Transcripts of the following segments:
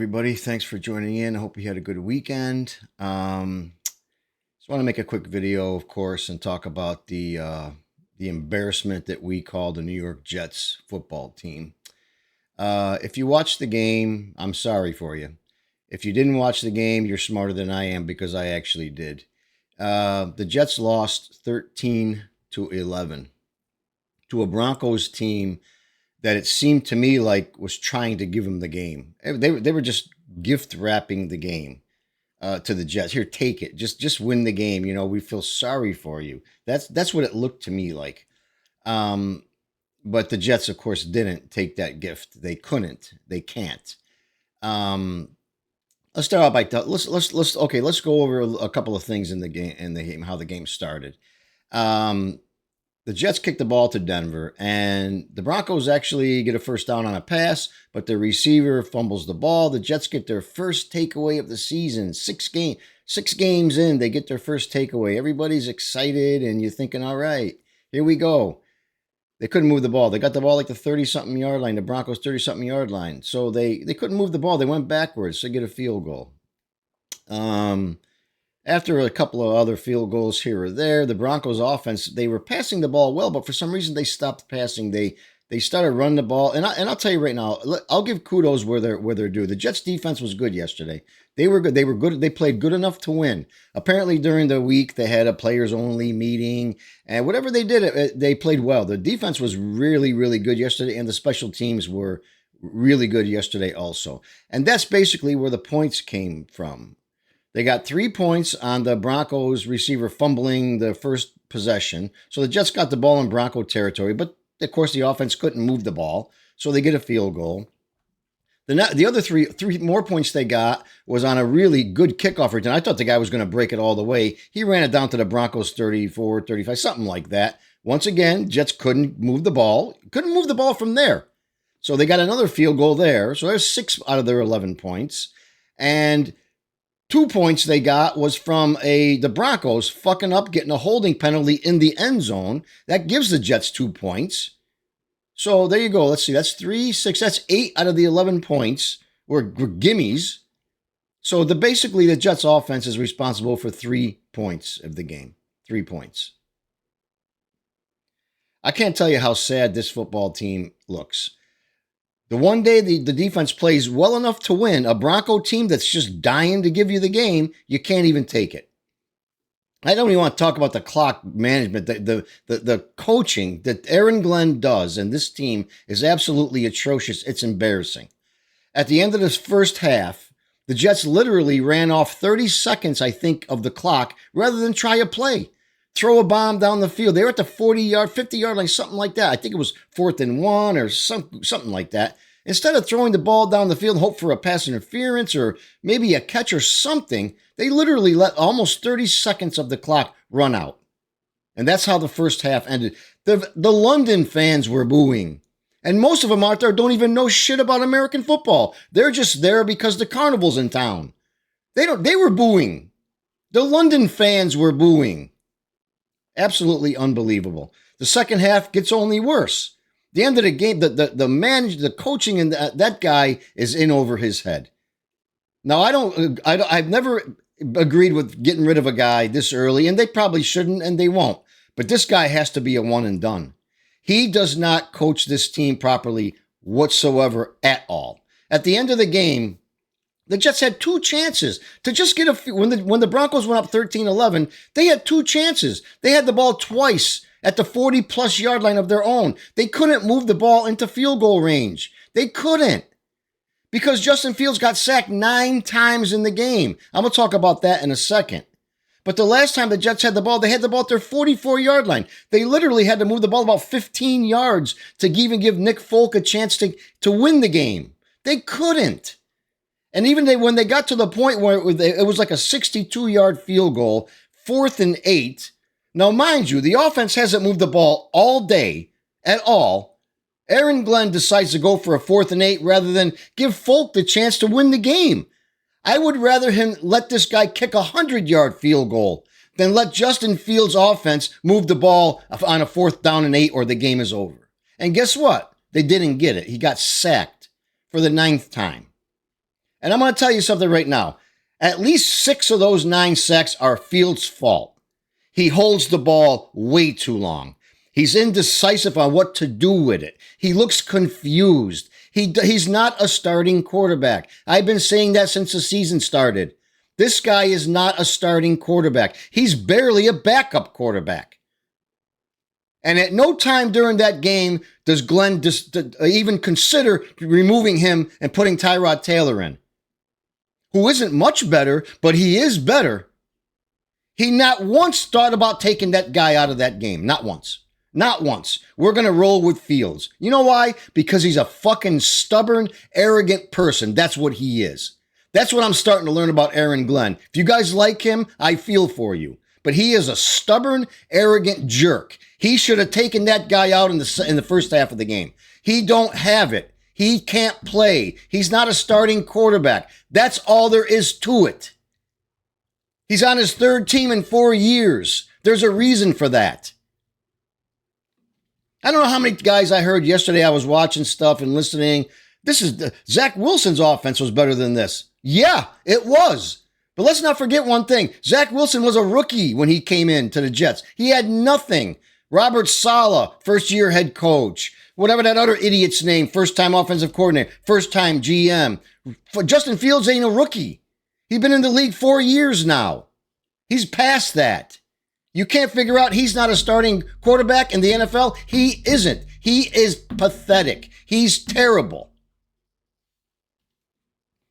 everybody. Thanks for joining in. I hope you had a good weekend. Just want to make a quick video, of course, and talk about the embarrassment that we call the New York Jets football team. If you watched the game, I'm sorry for you. If you didn't watch the game, you're smarter than I am because I actually did. The Jets lost 13-11 to a Broncos team that it seemed to me like was trying to give them the game. They were just gift wrapping the game to the Jets. Here, take it. Just win the game. You know, we feel sorry for you. That's what it looked to me like. But the Jets, of course, didn't take that gift. They couldn't. They can't. Let's start out by let's go over a couple of things in the game, how the game started. The Jets kicked the ball to Denver, and the Broncos actually get a first down on a pass, but the receiver fumbles the ball. The Jets get their first takeaway of the season. Six games in, they get their first takeaway. Everybody's excited, and you're thinking, all right, here we go. They couldn't move the ball. They got the ball like the 30-something yard line, the Broncos 30-something yard line. So they couldn't move the ball. They went backwards to get a field goal. After a couple of other field goals here or there, the Broncos offense, they were passing the ball well, but for some reason they stopped passing. They started running the ball. And I'll tell you right now, I'll give kudos where they're due. The Jets defense was good yesterday. They were good. They were good. They played good enough to win. Apparently during the week they had a players only meeting, and whatever they did, they played well. The defense was really, really good yesterday, and the special teams were really good yesterday also. And that's basically where the points came from. They got 3 points on the Broncos receiver fumbling the first possession. So the Jets got the ball in Bronco territory, but of course the offense couldn't move the ball, so they get a field goal. The other three more points they got was on a really good kickoff return. I thought the guy was going to break it all the way. He ran it down to the Broncos 34, 35, something like that. Once again, Jets couldn't move the ball. Couldn't move the ball from there. So they got another field goal there. So there's 6 out of their 11 points. And 2 points they got was from the Broncos fucking up, getting a holding penalty in the end zone. That gives the Jets 2 points. So there you go. Let's see. That's 3, 6. That's 8 out of the 11 points were gimmies. So basically the Jets offense is responsible for 3 points of the game. 3 points. I can't tell you how sad this football team looks. The one day the defense plays well enough to win, a Bronco team that's just dying to give you the game, you can't even take it. I don't even want to talk about the clock management. The coaching that Aaron Glenn does and this team is absolutely atrocious. It's embarrassing. At the end of this first half, the Jets literally ran off 30 seconds, I think, of the clock rather than try a play. Throw a bomb down the field. They were at the 40-yard, 50-yard line, something like that. I think it was 4th and 1 or something like that. Instead of throwing the ball down the field and hope for a pass interference or maybe a catch or something, they literally let almost 30 seconds of the clock run out. And that's how the first half ended. The London fans were booing. And most of them out there don't even know shit about American football. They're just there because the carnival's in town. They were booing. The London fans were booing. Absolutely unbelievable. The second half gets only worse. The end of the game, the coaching and that guy is in over his head. Now I've never agreed with getting rid of a guy this early, and they probably shouldn't, and they won't. But this guy has to be a one and done. He does not coach this team properly whatsoever at all. At the end of the game, the Jets had 2 chances to just get when the Broncos went up 13-11, they had 2 chances. They had the ball twice at the 40-plus yard line of their own. They couldn't move the ball into field goal range. They couldn't. Because Justin Fields got sacked 9 times in the game. I'm going to talk about that in a second. But the last time the Jets had the ball, they had the ball at their 44-yard line. They literally had to move the ball about 15 yards to even give Nick Folk a chance to win the game. They couldn't. And even when they got to the point where it was like a 62-yard field goal, 4th and 8. Now, mind you, the offense hasn't moved the ball all day at all. Aaron Glenn decides to go for a 4th and 8 rather than give Folk the chance to win the game. I would rather him let this guy kick a 100-yard field goal than let Justin Fields' offense move the ball on a 4th down and 8 or the game is over. And guess what? They didn't get it. He got sacked for the 9th time. And I'm going to tell you something right now. At least 6 of those 9 sacks are Fields' fault. He holds the ball way too long. He's indecisive on what to do with it. He looks confused. He's not a starting quarterback. I've been saying that since the season started. This guy is not a starting quarterback. He's barely a backup quarterback. And at no time during that game does Glenn even consider removing him and putting Tyrod Taylor in, who isn't much better, but he is better. He not once thought about taking that guy out of that game. Not once. Not once. We're going to roll with Fields. You know why? Because he's a fucking stubborn, arrogant person. That's what he is. That's what I'm starting to learn about Aaron Glenn. If you guys like him, I feel for you. But he is a stubborn, arrogant jerk. He should have taken that guy out in the first half of the game. He don't have it. He can't play. He's not a starting quarterback. That's all there is to it. He's on his 3rd team in 4 years. There's a reason for that. I don't know how many guys I heard yesterday. I was watching stuff and listening. Zach Wilson's offense was better than this. Yeah, it was. But let's not forget one thing. Zach Wilson was a rookie when he came in to the Jets. He had nothing. Robert Saleh, first-year head coach. Whatever that other idiot's name, first-time offensive coordinator, first-time GM. Justin Fields ain't a rookie. He's been in the league 4 years now. He's past that. You can't figure out he's not a starting quarterback in the NFL. He isn't. He is pathetic. He's terrible.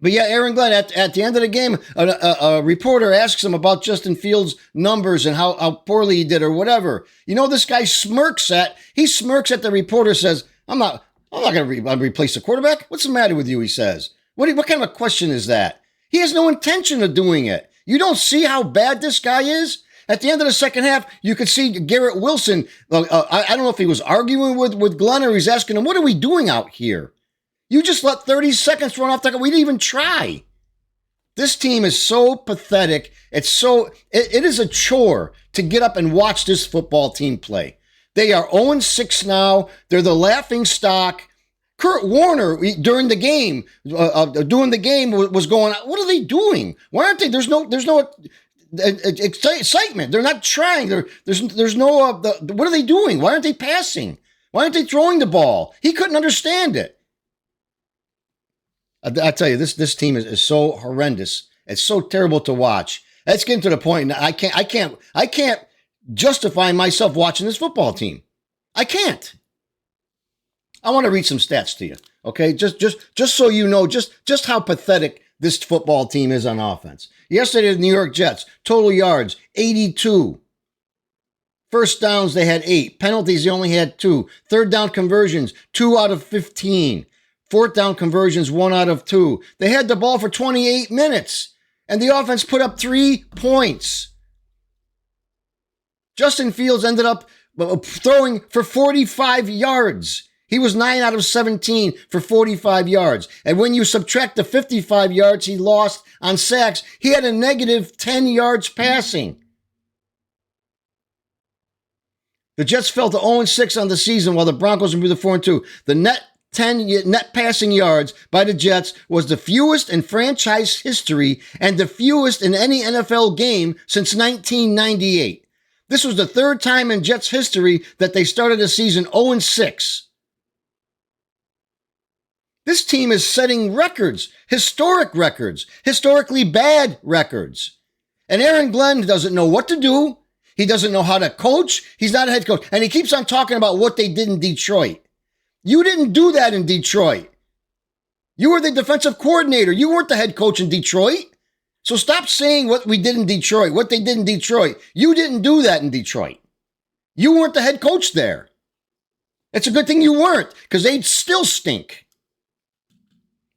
But yeah, Aaron Glenn, at the end of the game, a reporter asks him about Justin Fields' numbers and how poorly he did or whatever. You know, this guy smirks at the reporter, says, I'm not going to replace the quarterback. What's the matter with you, he says. What kind of a question is that? He has no intention of doing it. You don't see how bad this guy is? At the end of the second half, you could see Garrett Wilson. I don't know if he was arguing with Glenn or he's asking him, what are we doing out here? You just let 30 seconds run off the clock. We didn't even try. This team is so pathetic. It is a chore to get up and watch this football team play. They are 0-6 now. They're the laughing stock. Kurt Warner, during the game, was going, what are they doing? Why aren't they? There's no excitement. They're not trying. There's no, what are they doing? Why aren't they passing? Why aren't they throwing the ball? He couldn't understand it. I tell you, this team is so horrendous. It's so terrible to watch. Let's get to the point. I can't justify myself watching this football team. I can't. I want to read some stats to you, okay? Just so you know just how pathetic this football team is on offense. Yesterday, the New York Jets, total yards, 82. First downs, they had 8. Penalties, they only had 2. Third down conversions, 2 out of 15. Fourth down conversions, 1 out of 2. They had the ball for 28 minutes, and the offense put up 3 points. Justin Fields ended up throwing for 45 yards. He was 9 out of 17 for 45 yards. And when you subtract the 55 yards he lost on sacks, he had a negative 10 yards passing. The Jets fell to 0-6 on the season while the Broncos improved to 4-2. The net passing yards by the Jets was the fewest in franchise history and the fewest in any NFL game since 1998. This was the 3rd time in Jets history that they started a season 0-6. This team is setting records, historically bad records. And Aaron Glenn doesn't know what to do. He doesn't know how to coach. He's not a head coach. And he keeps on talking about what they did in Detroit. You didn't do that in Detroit. You were the defensive coordinator. You weren't the head coach in Detroit. So stop saying what we did in Detroit, what they did in Detroit. You didn't do that in Detroit. You weren't the head coach there. It's a good thing you weren't, because they'd still stink.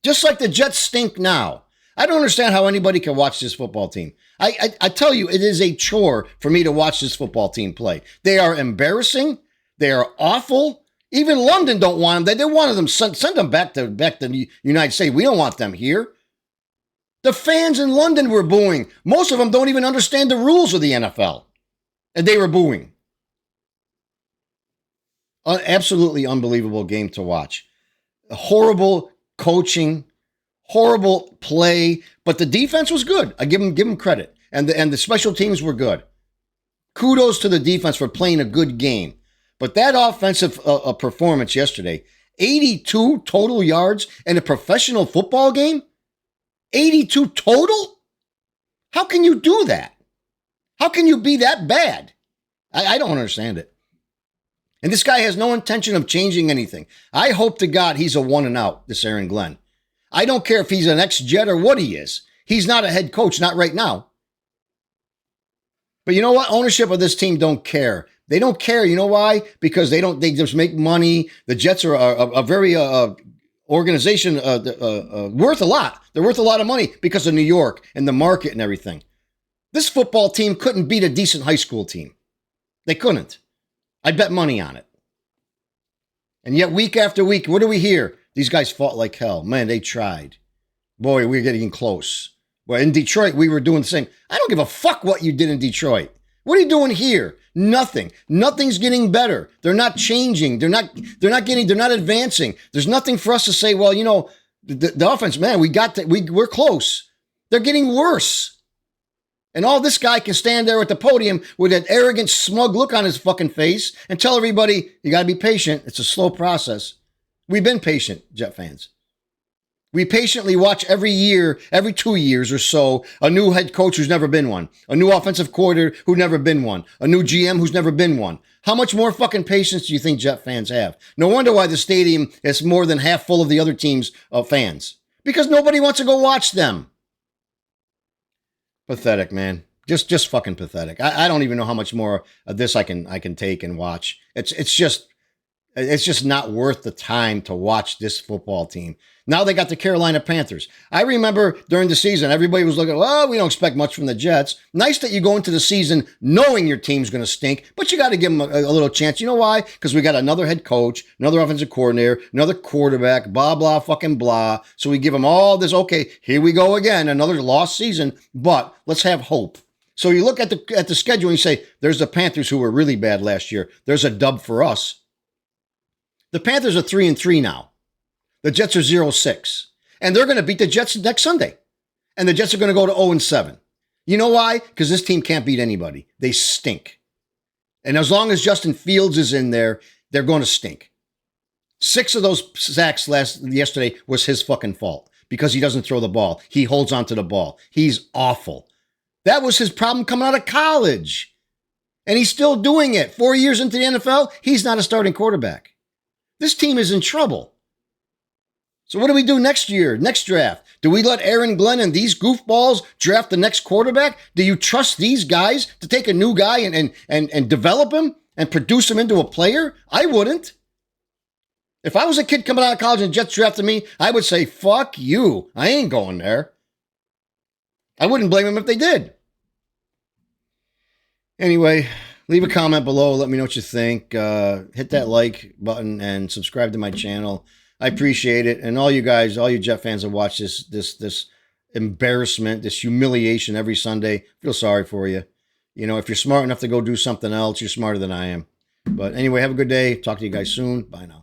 Just like the Jets stink now. I don't understand how anybody can watch this football team. I tell you, it is a chore for me to watch this football team play. They are embarrassing. They are awful. Even London don't want them. They wanted them, send them back to the United States. We don't want them here. The fans in London were booing. Most of them don't even understand the rules of the NFL. And they were booing. An absolutely unbelievable game to watch. Horrible coaching, horrible play, but the defense was good. I give them credit. And the special teams were good. Kudos to the defense for playing a good game. But that offensive performance yesterday, 82 total yards in a professional football game? 82 total? How can you do that? How can you be that bad? I don't understand it. And this guy has no intention of changing anything. I hope to God he's a one and out, this Aaron Glenn. I don't care if he's an ex-Jet or what he is. He's not a head coach, not right now. But you know what? Ownership of this team don't care. They don't care. You know why? Because they just make money. The Jets are a very organization worth a lot. They're worth a lot of money because of New York and the market and everything. This football team couldn't beat a decent high school team. They couldn't. I bet money on it. And yet week after week, what do we hear? These guys fought like hell. Man, they tried. Boy, we're getting close. Well, in Detroit, we were doing the same. I don't give a fuck what you did in Detroit. What are you doing here? Nothing. Nothing's getting better. They're not changing. They're not advancing. There's nothing for us to say, well, you know, the offense, man, we're close. They're getting worse. And all this guy can stand there at the podium with that arrogant, smug look on his fucking face and tell everybody, you got to be patient. It's a slow process. We've been patient, Jet fans. We patiently watch every year, every 2 years or so, a new head coach who's never been one, a new offensive coordinator who's never been one, a new GM who's never been one. How much more fucking patience do you think Jet fans have? No wonder why the stadium is more than half full of the other team's fans. Because nobody wants to go watch them. Pathetic, man. Just fucking pathetic. I don't even know how much more of this I can take and watch. It's just not worth the time to watch this football team. Now they got the Carolina Panthers. I remember during the season, everybody was looking, well, we don't expect much from the Jets. Nice that you go into the season knowing your team's going to stink, but you got to give them a little chance. You know why? Because we got another head coach, another offensive coordinator, another quarterback, blah, blah, fucking blah. So we give them all this, okay, here we go again, another lost season, but let's have hope. So you look at the schedule and you say, there's the Panthers who were really bad last year. There's a dub for us. The Panthers are 3-3 now. The Jets are 0-6. And they're going to beat the Jets next Sunday. And the Jets are going to go to 0-7. You know why? Because this team can't beat anybody. They stink. And as long as Justin Fields is in there, they're going to stink. 6 of those sacks yesterday was his fucking fault because he doesn't throw the ball. He holds onto the ball. He's awful. That was his problem coming out of college. And he's still doing it. 4 years into the NFL, he's not a starting quarterback. This team is in trouble. So what do we do next year, next draft? Do we let Aaron Glenn and these goofballs draft the next quarterback? Do you trust these guys to take a new guy and develop him and produce him into a player? I wouldn't. If I was a kid coming out of college and the Jets drafted me, I would say, fuck you. I ain't going there. I wouldn't blame them if they did. Anyway, leave a comment below. Let me know what you think. Hit that like button and subscribe to my channel. I appreciate it. And all you guys, all you Jet fans that watch this embarrassment, this humiliation every Sunday, I feel sorry for you. You know, if you're smart enough to go do something else, you're smarter than I am. But anyway, have a good day. Talk to you guys soon. Bye now.